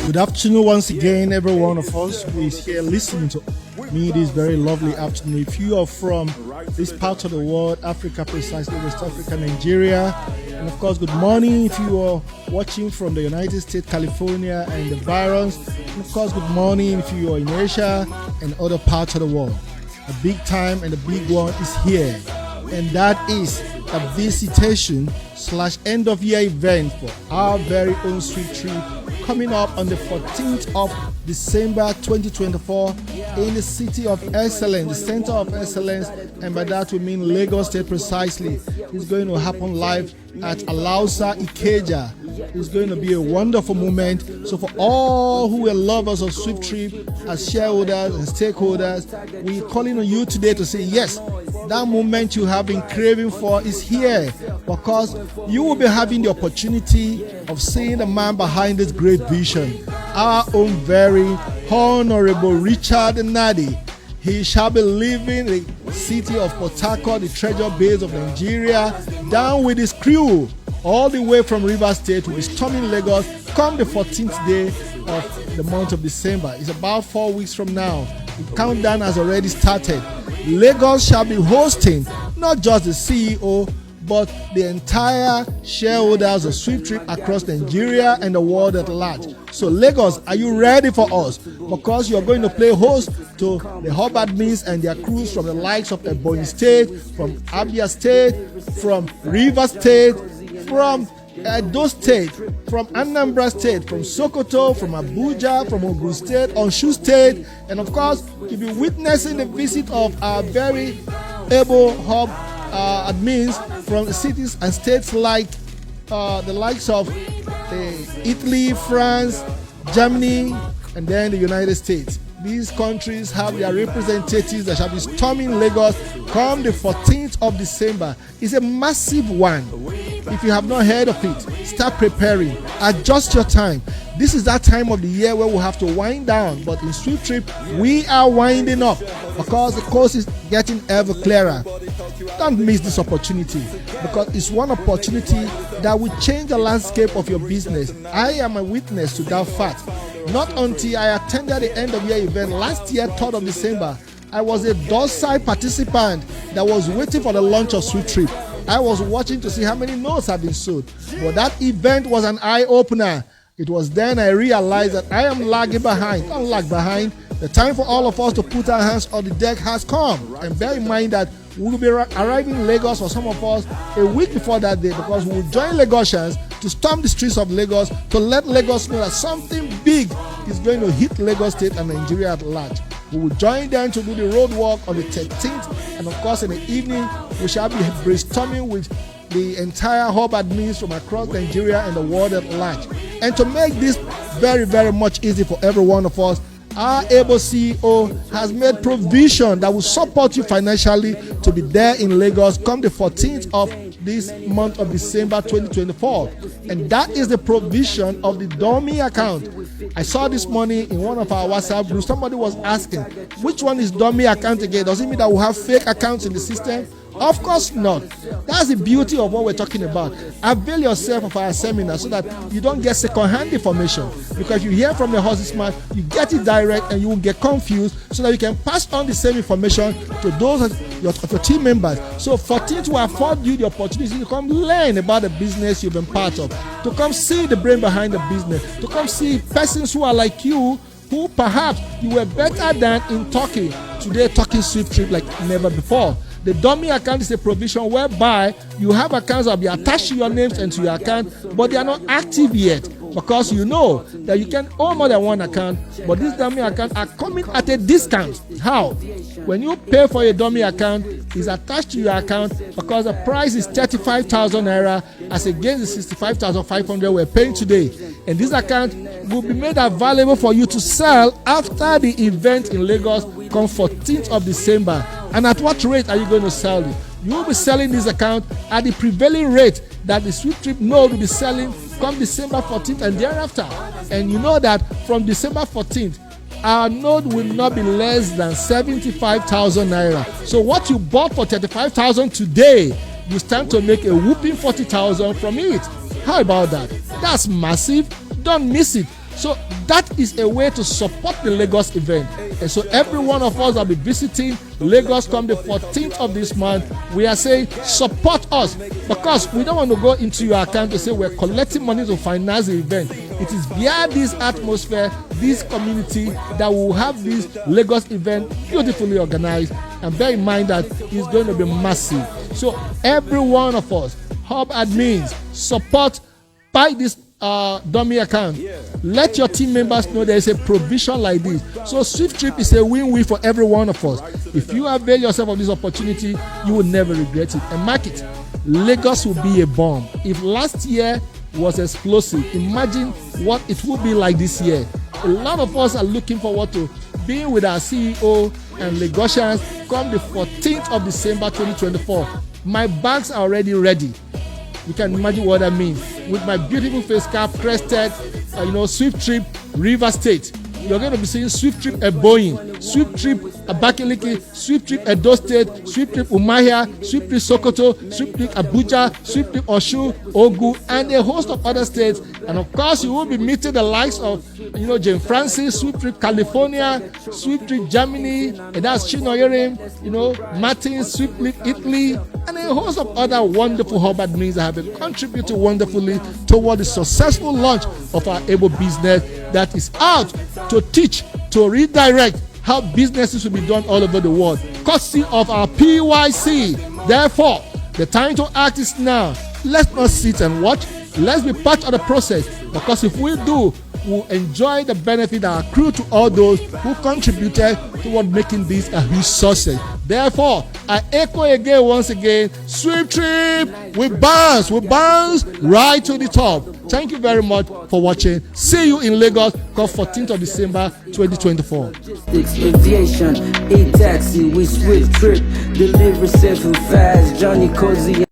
Good afternoon once again, every one of us who is here listening to me this very lovely afternoon. If you are from this part of the world, Africa precisely, West Africa, Nigeria, and of course, good morning if you are watching from the United States, California, and the Barons, and of course, good morning if you are in Asia and other parts of the world. The big time and the big one is here, and that is a visitation / end of year event for our very own Swift Trip coming up on the 14th of December 2024 in the City of Excellence, the Center of Excellence, and by that we mean Lagos State precisely. It's going to happen live at Alausa Ikeja. It's going to be a wonderful moment. So for all who are lovers of Swift Trip as shareholders and stakeholders, we're calling on you today to say yes, that moment you have been craving for is here, because you will be having the opportunity of seeing the man behind this great vision, our own very honorable Richard Nadi. He shall be leaving the city of Port Harcourt, the treasure base of Nigeria, down with his crew all the way from Rivers State to be storming Lagos come the 14th day of the month of December. It's about 4 weeks from now. The countdown has already started. Lagos shall be hosting not just the CEO, but the entire shareholders of Swift Trip across Nigeria and the world at large. So Lagos, are you ready for us? Because you are going to play host to the hub admins and their crews from the likes of Ebonyi State, from Abia State, from Rivers State, from Edo State, from Anambra State, from Sokoto, from Abuja, from Ogun State, Osun State, and of course, you'll be witnessing the visit of our very able hub admins from cities and states like the likes of Italy, France, Germany, and then the United States. These countries have their representatives that shall be storming Lagos come the 14th of December. It's a massive one. If you have not heard of it, start preparing. Adjust your time. This is that time of the year where we have to wind down. But in Swift Trip, we are winding up because the coast is getting ever clearer. Don't miss this opportunity, because it's one opportunity that will change the landscape of your business. I am a witness to that fact. Not until I attended the end of year event last year, 3rd of December, I was a docile participant that was waiting for the launch of Swift Trip. I was watching to see how many notes have been sold. But that event was an eye-opener. It was then I realized that I am lagging behind. Don't lag behind. The time for all of us to put our hands on the deck has come. And bear in mind that we will be arriving in Lagos for some of us a week before that day, because we will join Lagosians to storm the streets of Lagos to let Lagos know that something big is going to hit Lagos State and Nigeria at large. We will join them to do the road walk on the 13th, and of course in the evening we shall be brainstorming with the entire hub admins from across Nigeria and the world at large. And to make this very, very much easy for every one of us, our able CEO has made provision that will support you financially to be there in Lagos come the 14th of this month of December 2024. And that is the provision of the dummy account. I saw this morning in one of our WhatsApp groups, somebody was asking, which one is dummy account again? Does it mean that we have fake accounts in the system? Of course not. That's the beauty of what we're talking about. Avail yourself of our seminar so that you don't get second-hand information. Because you hear from the horse's mouth, you get it direct, and you will get confused, so that you can pass on the same information to those of your team members. So 14th will afford you the opportunity to come learn about the business you've been part of, to come see the brain behind the business, to come see persons who are like you, who perhaps you were better than in talking. Today, talking Swift Trip like never before. The dummy account is a provision whereby you have accounts that will be attached to your names and to your account, but they are not active yet, because you know that you can own more than one account, but these dummy accounts are coming at a discount. How? When you pay for a dummy account, it's attached to your account because the price is 35,000 naira as against the 65,500 we're paying today. And this account will be made available for you to sell after the event in Lagos come 14th of December. And at what rate are you going to sell it? You will be selling this account at the prevailing rate that the Swift Trip node will be selling come December 14th and thereafter. And you know that from December 14th, our node will not be less than 75,000 naira. So what you bought for 35,000 today, you stand to make a whooping 40,000 from it. How about that? That's massive. Don't miss it. So that is a way to support the Lagos event. And so every one of us will be visiting Lagos come the 14th of this month. We are saying support us, because we don't want to go into your account to say we're collecting money to finance the event. It is via this atmosphere, this community, that we will have this Lagos event beautifully organized. And bear in mind that it's going to be massive. So every one of us, hub admins, support by this dummy account. Let your team members know there is a provision like this. So SWIFTtrip is a win-win for every one of us. If you avail yourself of this opportunity, you will never regret it. And mark it, Lagos will be a bomb. If last year was explosive, imagine what it will be like this year. A lot of us are looking forward to being with our CEO and Lagosians come the 14th of December 2024. My bags are already ready. You can imagine what that means. With my beautiful face cap crested, SWIFTtrip River State. You're going to be seeing SWIFTtrip Eboyin, SWIFTtrip Abakaliki, SWIFTtrip Edo State, SWIFTtrip Umahia, SWIFTtrip Sokoto, SWIFTtrip Abuja, SWIFTtrip Osun, Ogun, and a host of other states. And of course, you will be meeting the likes of, Jane Francis, SWIFTtrip California, SWIFTtrip Germany, and that's Chinoyerim, Martin, SWIFTtrip Italy, and a host of other wonderful hub admins that have been contributing wonderfully toward the successful launch of our able business that is out to teach, to redirect how businesses will be done all over the world, courtesy of our PYC. Therefore, the time to act is now. Let's not sit and watch. Let's be part of the process, because if we do, we'll enjoy the benefit that accrue to all those who contributed toward making this a huge success. Therefore, I echo again, once again, SWIFTtrip, we bounce right to the top. Thank you very much for watching. See you in Lagos, come 14th of December 2024. Aviation, a taxi, we SWIFTtrip, deliver safe and fast, Johnny Cozy.